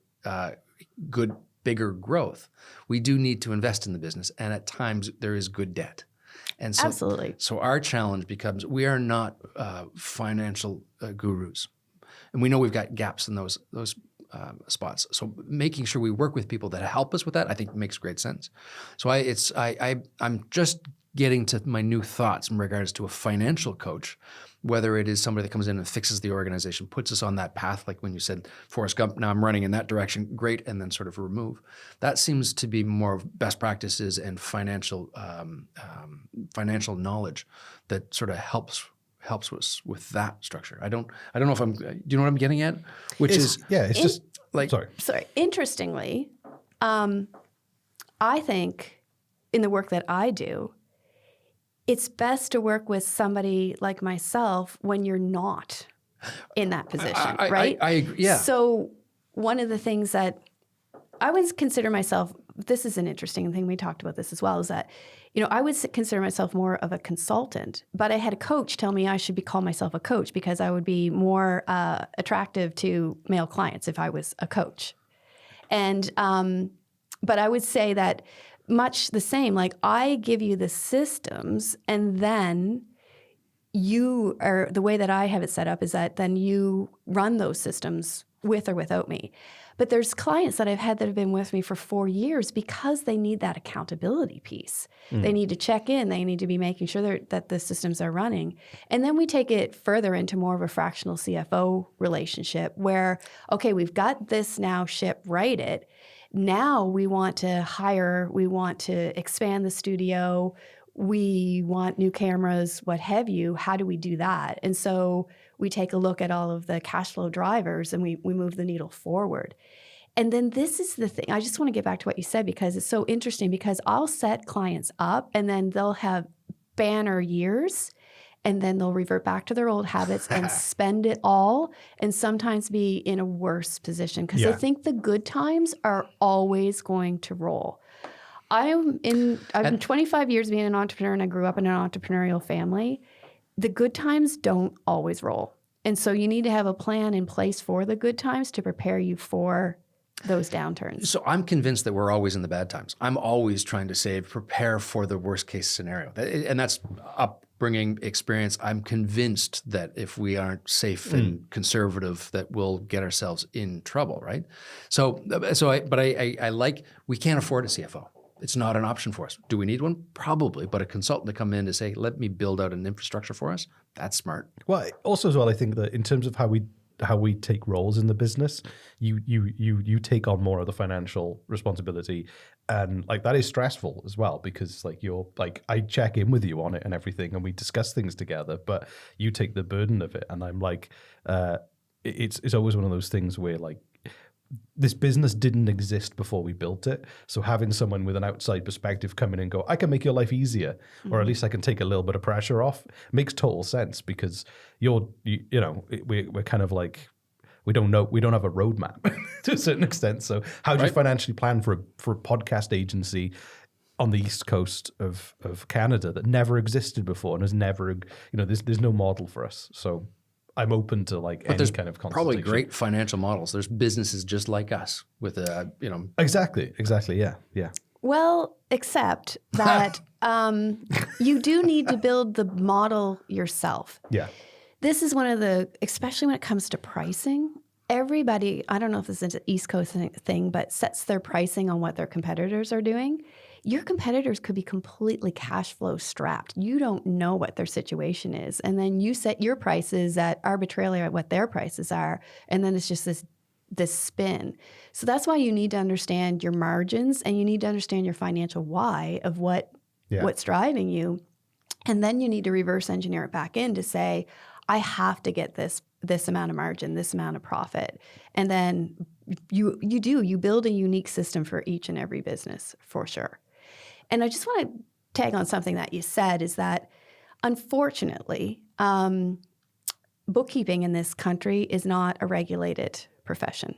good, bigger growth. We do need to invest in the business. And at times there is good debt. And so, absolutely. So our challenge becomes, we are not financial gurus. And we know we've got gaps in those spots. So making sure we work with people that help us with that, I think makes great sense. So I'm just getting to my new thoughts in regards to a financial coach, whether it is somebody that comes in and fixes the organization, puts us on that path, like when you said Forrest Gump, now I'm running in that direction, great, and then sort of remove. That seems to be more of best practices and financial knowledge that sort of helps us with that structure. I don't know if I'm. Do you know what I'm getting at? It's just like sorry. Interestingly, I think in the work that I do, it's best to work with somebody like myself when you're not in that position, right? I agree. Yeah. So one of the things that I would consider myself, this is an interesting thing, we talked about this as well, is that, I would consider myself more of a consultant, but I had a coach tell me I should call myself a coach because I would be more attractive to male clients if I was a coach. And, but I would say that much the same, like I give you the systems and then the way that I have it set up is that then you run those systems with or without me. But there's clients that I've had that have been with me for 4 years because they need that accountability piece. They need to check in. They need to be making sure that the systems are running. And then we take it further into more of a fractional CFO relationship where, okay, we've got this now ship righted. Now we want to hire, we want to expand the studio, we want new cameras, what have you. How do we do that? And so we take a look at all of the cash flow drivers and we move the needle forward. And then this is the thing. I just want to get back to what you said because it's so interesting because I'll set clients up and then they'll have banner years and then they'll revert back to their old habits and spend it all and sometimes be in a worse position because I think the good times are always going to roll. I've been 25 years being an entrepreneur and I grew up in an entrepreneurial family. The good times don't always roll. And so you need to have a plan in place for the good times to prepare you for those downturns. So I'm convinced that we're always in the bad times. I'm always trying to prepare for the worst case scenario. And that's upbringing experience. I'm convinced that if we aren't safe and conservative, that we'll get ourselves in trouble, right? We can't afford a CFO. It's not an option for us. Do we need one? Probably, but a consultant to come in to say, let me build out an infrastructure for us, that's smart. Well, also as well, I think that in terms of how we take roles in the business, you take on more of the financial responsibility, and like that is stressful as well because like you're like I check in with you on it and everything, and we discuss things together, but you take the burden of it, and I'm like, it's always one of those things where like this business didn't exist before we built it. So having someone with an outside perspective come in and go, I can make your life easier, or at least I can take a little bit of pressure off, makes total sense because we're kind of like, we don't have a roadmap to a certain extent. So how do you financially plan for a podcast agency on the East Coast of Canada that never existed before and has never, there's no model for us. So I'm open to like any kind of consultation. Probably great financial models. There's businesses just like us with Exactly. Yeah. Well, except that you do need to build the model yourself. Yeah. This is one of especially when it comes to pricing, everybody, I don't know if this is an East Coast thing, but sets their pricing on what their competitors are doing. Your competitors could be completely cash flow strapped. You don't know what their situation is. And then you set your prices at arbitrarily at what their prices are. And then it's just this spin. So that's why you need to understand your margins and you need to understand your financial why of what's driving you. And then you need to reverse engineer it back in to say, I have to get this amount of margin, this amount of profit. And then you build a unique system for each and every business for sure. And I just want to tag on something that you said is that unfortunately, bookkeeping in this country is not a regulated profession.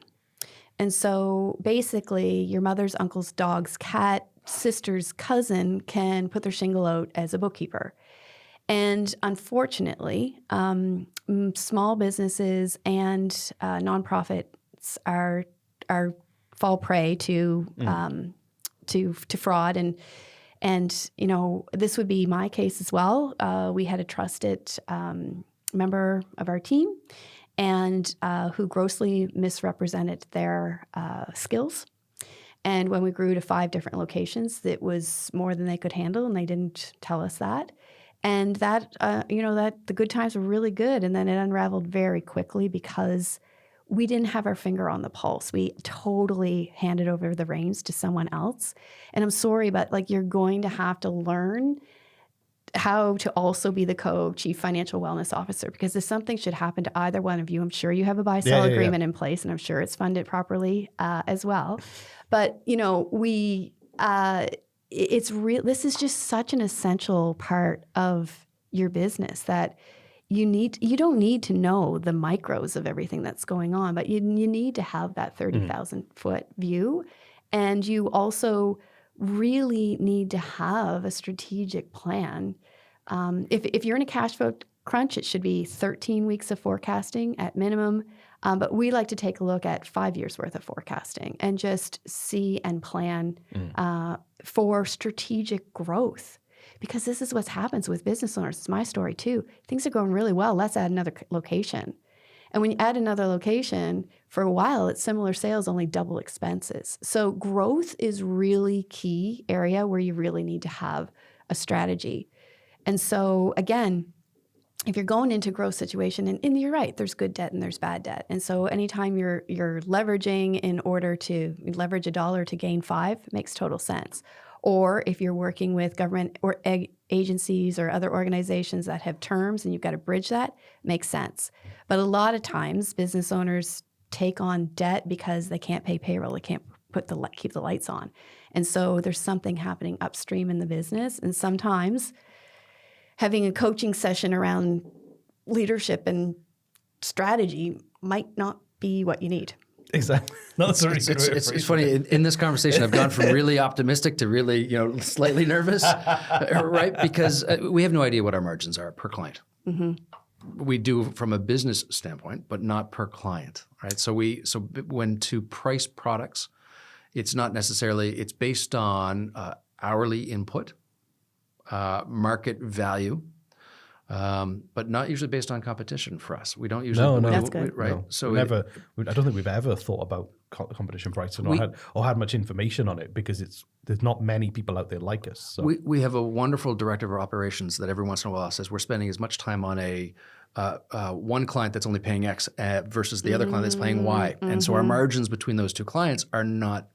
And so basically your mother's uncle's dog's cat, sister's cousin can put their shingle out as a bookkeeper. And unfortunately, small businesses and nonprofits are fall prey to fraud, and you know this would be my case as well. We had a trusted member of our team, and who grossly misrepresented their skills. And when we grew to 5 different locations, it was more than they could handle, and they didn't tell us that. And that, that the good times were really good. And then it unraveled very quickly because we didn't have our finger on the pulse. We totally handed over the reins to someone else. And I'm sorry, but you're going to have to learn how to also be the co-chief financial wellness officer, because if something should happen to either one of you, I'm sure you have a buy-sell agreement in place, and I'm sure it's funded properly as well. But, it's real. This is just such an essential part of your business that you don't need to know the micros of everything that's going on, but you need to have that 30,000 foot view. And you also really need to have a strategic plan. If you're in a cash flow crunch, it should be 13 weeks of forecasting at minimum. But we like to take a look at 5 years worth of forecasting and just see and plan for strategic growth. Because this is what happens with business owners. It's my story too. Things are going really well. Let's add another location. And when you add another location, for a while, it's similar sales, only double expenses. So growth is really key area where you really need to have a strategy. And so again, if you're going into a growth situation, and you're right, there's good debt and there's bad debt. And so anytime you're leveraging in order to leverage $1 to gain 5, makes total sense. Or if you're working with government or agencies or other organizations that have terms and you've got to bridge that, makes sense. But a lot of times business owners take on debt because they can't pay payroll, they can't keep the lights on. And so there's something happening upstream in the business. And sometimes having a coaching session around leadership and strategy might not be what you need. Exactly. No, that's it's funny. In this conversation, I've gone from really optimistic to really, slightly nervous, right? Because we have no idea what our margins are per client. Mm-hmm. We do from a business standpoint, but not per client, right? So when to price products, it's not necessarily, it's based on hourly input, market value, but not usually based on competition for us. We don't usually. No, that's good. Right? No. So I don't think we've ever thought about competition pricing or had much information on it because there's not many people out there like us. So. We have a wonderful director of operations that every once in a while says we're spending as much time on a one client that's only paying X versus the other client that's paying Y, and so our margins between those two clients are not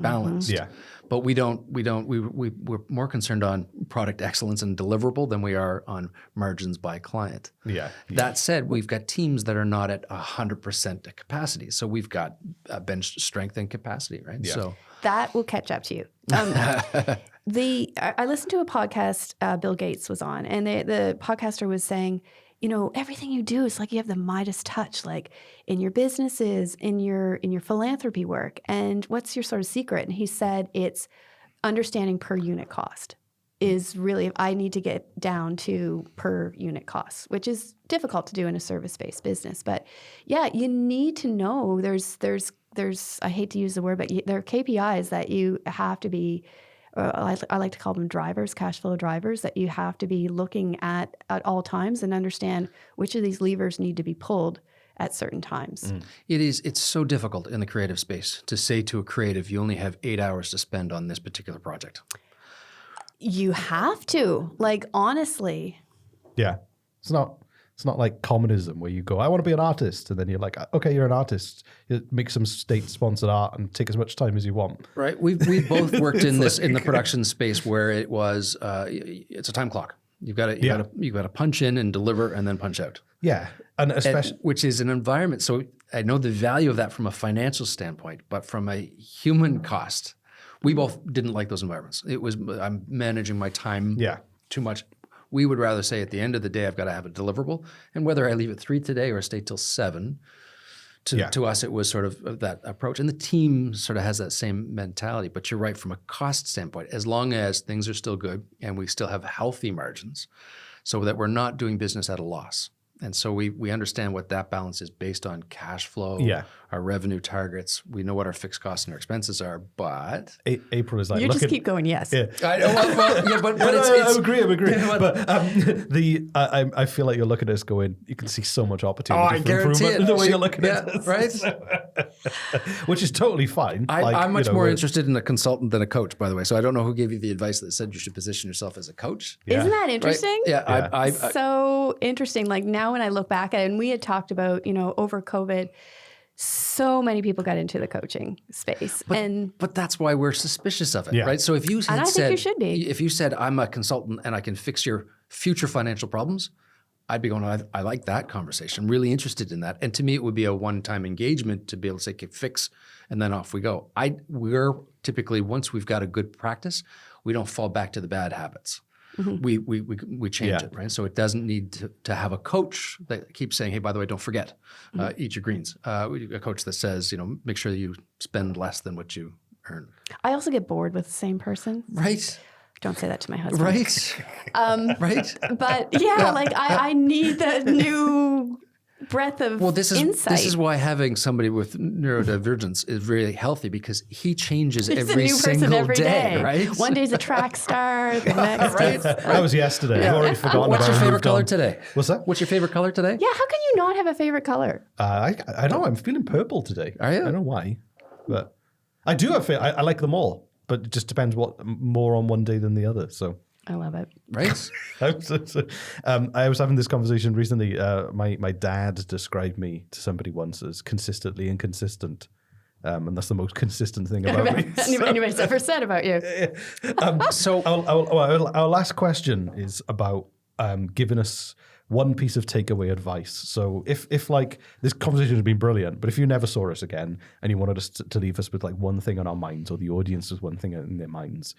balanced. Yeah. But we're more concerned on product excellence and deliverable than we are on margins by client. Yeah. That said, we've got teams that are not at 100% capacity. So we've got bench strength and capacity, right? Yeah. So that will catch up to you. I listened to a podcast Bill Gates was on, and the podcaster was saying, everything you do is like you have the Midas touch, like in your businesses, in your philanthropy work. And what's your sort of secret? And he said it's understanding per unit cost is really, I need to get down to per unit costs, which is difficult to do in a service-based business. But yeah, you need to know there's I hate to use the word, but there are KPIs that you have to be, I like to call them drivers, cash flow drivers, that you have to be looking at all times and understand which of these levers need to be pulled at certain times. It's so difficult in the creative space to say to a creative, you only have 8 hours to spend on this particular project. You have to, like, honestly. Yeah. It's not like communism where you go, I want to be an artist. And then you're like, okay, you're an artist. You make some state-sponsored art and take as much time as you want. Right. We've both worked in the production space where it was, it's a time clock. You've got to punch in and deliver and then punch out. Yeah. And especially, which is an environment. So I know the value of that from a financial standpoint, but from a human cost, we both didn't like those environments. It was, I'm managing my time too much. We would rather say at the end of the day, I've got to have a deliverable. And whether I leave at 3 today or stay till 7, to us, it was sort of that approach. And the team sort of has that same mentality. But you're right, from a cost standpoint, as long as things are still good and we still have healthy margins so that we're not doing business at a loss. And so we understand what that balance is based on cash flow, our revenue targets. We know what our fixed costs and our expenses are, but... April is like... You just keep going, yes. Yeah. I know, but I agree. But I feel like you're looking at us going, you can see so much opportunity for improvement in the way you're looking at this. Right? Which is totally fine. I'm much more interested in a consultant than a coach, by the way. So I don't know who gave you the advice that said you should position yourself as a coach. Yeah. Isn't that interesting? Right? Yeah. I so interesting. Like now when I look back at it, and we had talked about, over COVID, so many people got into the coaching space. But that's why we're suspicious of it, right? So if you think you should be. If you said, I'm a consultant and I can fix your future financial problems, I'd be going, I like that conversation. I'm really interested in that. And to me, it would be a one-time engagement to be able to say, okay, fix, and then off we go. We're typically, once we've got a good practice, we don't fall back to the bad habits. Mm-hmm. We change it, right? So it doesn't need to have a coach that keeps saying, hey, by the way, don't forget, eat your greens. A coach that says, make sure that you spend less than what you earn. I also get bored with the same person. Right. Don't say that to my husband. Right. Right. But like I need that new breath of insight. This is why having somebody with neurodivergence is really healthy, because he changes every single day, right? One day's a track star, the next right? That was yesterday. I've already forgotten. What's your favorite color today? What's that? What's your favorite color today? Yeah, how can you not have a favorite color? I know, I'm feeling purple today. Are you? I don't know why, but I do have I like them all, but it just depends what more on one day than the other, so... I love it. Right? I was having this conversation recently. My dad described me to somebody once as consistently inconsistent. And that's the most consistent thing about me. Anybody's ever said about you. So our last question is about giving us one piece of takeaway advice. So if like this conversation has been brilliant, but if you never saw us again and you wanted us to leave us with like one thing on our minds, or the audience with one thing in their minds,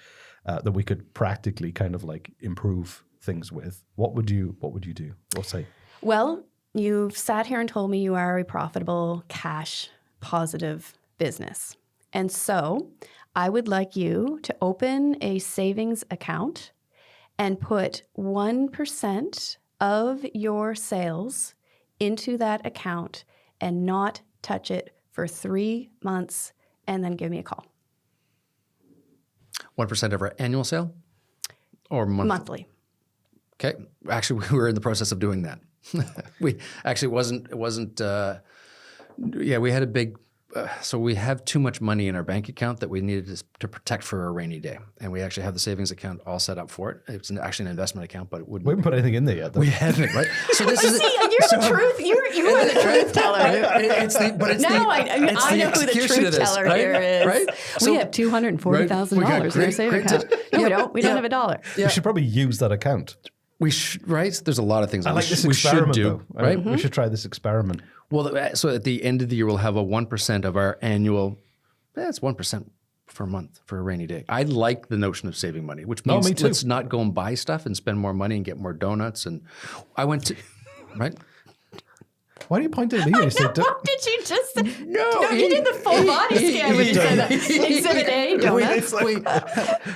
that we could practically kind of like improve things with, what would you do or say? Well, you've sat here and told me you are a profitable, cash positive business. And so I would like you to open a savings account and put 1% of your sales into that account and not touch it for 3 months, and then give me a call. 1% of our annual sale, or monthly? Okay. Actually, we were in the process of doing that. We actually wasn't. We had a big. So we have too much money in our bank account that we needed to protect for a rainy day, and we actually have the savings account all set up for it. It's actually an investment account, but it wouldn't. We haven't put anything in there yet, though. We haven't, right? So this is the truth. You are the truth teller. I know who the truth teller here is. Right? We have $240,000 in our savings account. No, we don't. We don't have a dollar. We should probably use that account. We should, right? There's a lot of things I like this we experiment, should do, though. right? We should try this experiment. Well, so at the end of the year, we'll have a 1% of our annual. That's 1% for a month for a rainy day. I like the notion of saving money, which means me too. Let's not go and buy stuff and spend more money and get more donuts. And I went to, right? Why are you pointing at me when you say What did you just say? No, you did the full body scan when you said that. Exhibit A, donuts.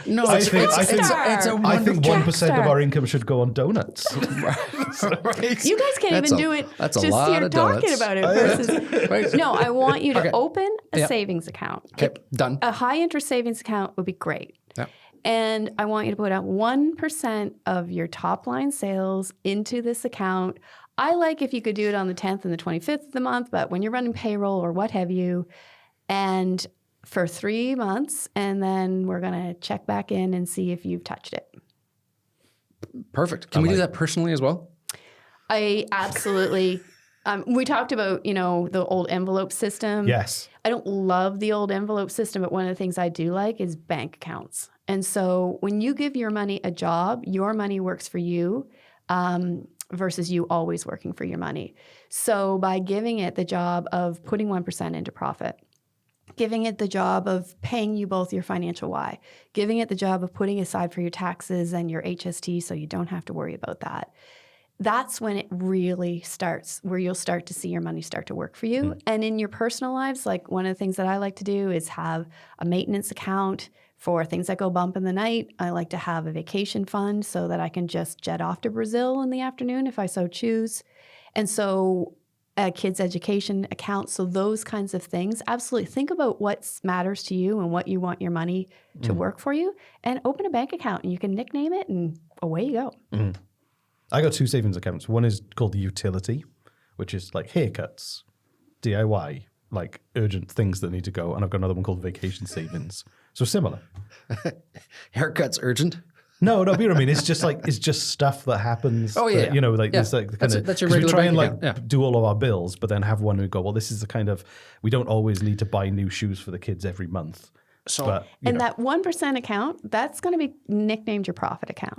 No, I it's think- a I think- wonderful. I think 1% of Star. our income should go on donuts. Right. You guys can't That's even a- do it that's a just lot here of talking donuts. about it versus. Right. No, I want you to Okay. open a Yep. savings account. Okay, done. A high interest savings account would be great. Yep. And I want you to put out 1% of your top line sales into this account. I like if you could do it on the 10th and the 25th of the month, but when you're running payroll or what have you, and for 3 months, and then we're going to check back in and see if you've touched it. Perfect. Can we do that personally as well? I absolutely. We talked about, the old envelope system. Yes. I don't love the old envelope system, but one of the things I do like is bank accounts. And so when you give your money a job, your money works for you versus you always working for your money. So by giving it the job of putting 1% into profit, giving it the job of paying you both your financial why, giving it the job of putting aside for your taxes and your HST so you don't have to worry about that. That's when it really starts, where you'll start to see your money start to work for you. And in your personal lives, like one of the things that I like to do is have a maintenance account for things that go bump in the night. I like to have a vacation fund so that I can just jet off to Brazil in the afternoon if I so choose. And so a kid's education account. So those kinds of things, absolutely think about what matters to you and what you want your money to work for you, and open a bank account and you can nickname it and away you go. I got 2 savings accounts. One is called the utility, which is like haircuts, DIY, like urgent things that need to go. And I've got another one called vacation savings. So similar. Haircut's urgent. No, but you know what I mean? It's just stuff that happens. Oh, yeah. That, it's like the kind of, That's your 'cause we regular try and bank like account. Yeah. do all of our bills, but then have one and go, well, this is the kind of, we don't always need to buy new shoes for the kids every month. So, But, And that 1% account, that's going to be nicknamed your profit account.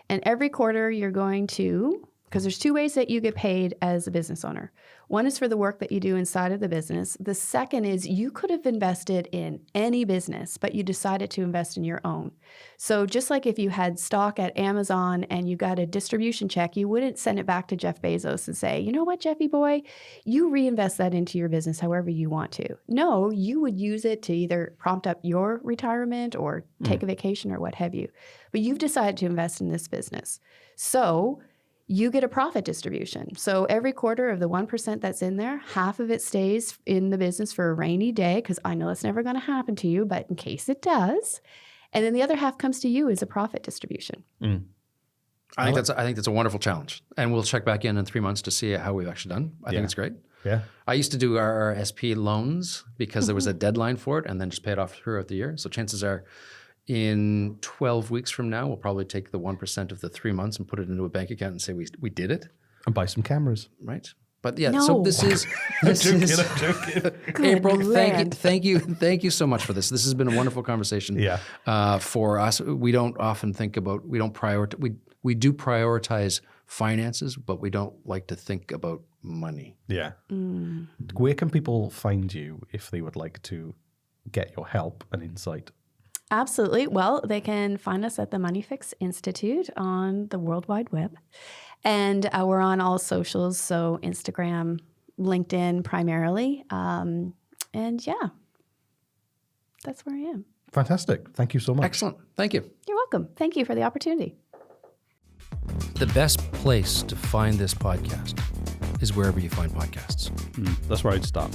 And every quarter you're going to, because there's 2 ways that you get paid as a business owner. One is for the work that you do inside of the business. The second is you could have invested in any business, but you decided to invest in your own. So just like if you had stock at Amazon and you got a distribution check, you wouldn't send it back to Jeff Bezos and say, you know what, Jeffy boy, you reinvest that into your business however you want to. No, you would use it to either prompt up your retirement or take a vacation or what have you. But you've decided to invest in this business. So you get a profit distribution. So every quarter of the 1% that's in there, half of it stays in the business for a rainy day, because I know it's never going to happen to you, but in case it does. And then the other half comes to you as a profit distribution. I think that's a wonderful challenge. And we'll check back in 3 months to see how we've actually done. I think it's great. Yeah. I used to do our SP loans because there was a deadline for it and then just pay it off throughout the year. So chances are in 12 weeks from now, we'll probably take the 1% of the 3 months and put it into a bank account and say we did it, And buy some cameras. right? But yeah, No. so this is joking. April. Land. Thank you so much for this. This has been a wonderful conversation. Yeah. For us, we don't often think about, we don't prioritize. We do prioritize finances, but we don't like to think about money. Yeah. Where can people find you if they would like to get your help and insight? Absolutely. Well, they can find us at the Money Fix Institute on the World Wide Web. And we're on all socials, so Instagram, LinkedIn primarily. And yeah, that's where I am. Fantastic. Thank you so much. Excellent. Thank you. You're welcome. Thank you for the opportunity. The best place to find this podcast is wherever you find podcasts. That's where I'd start.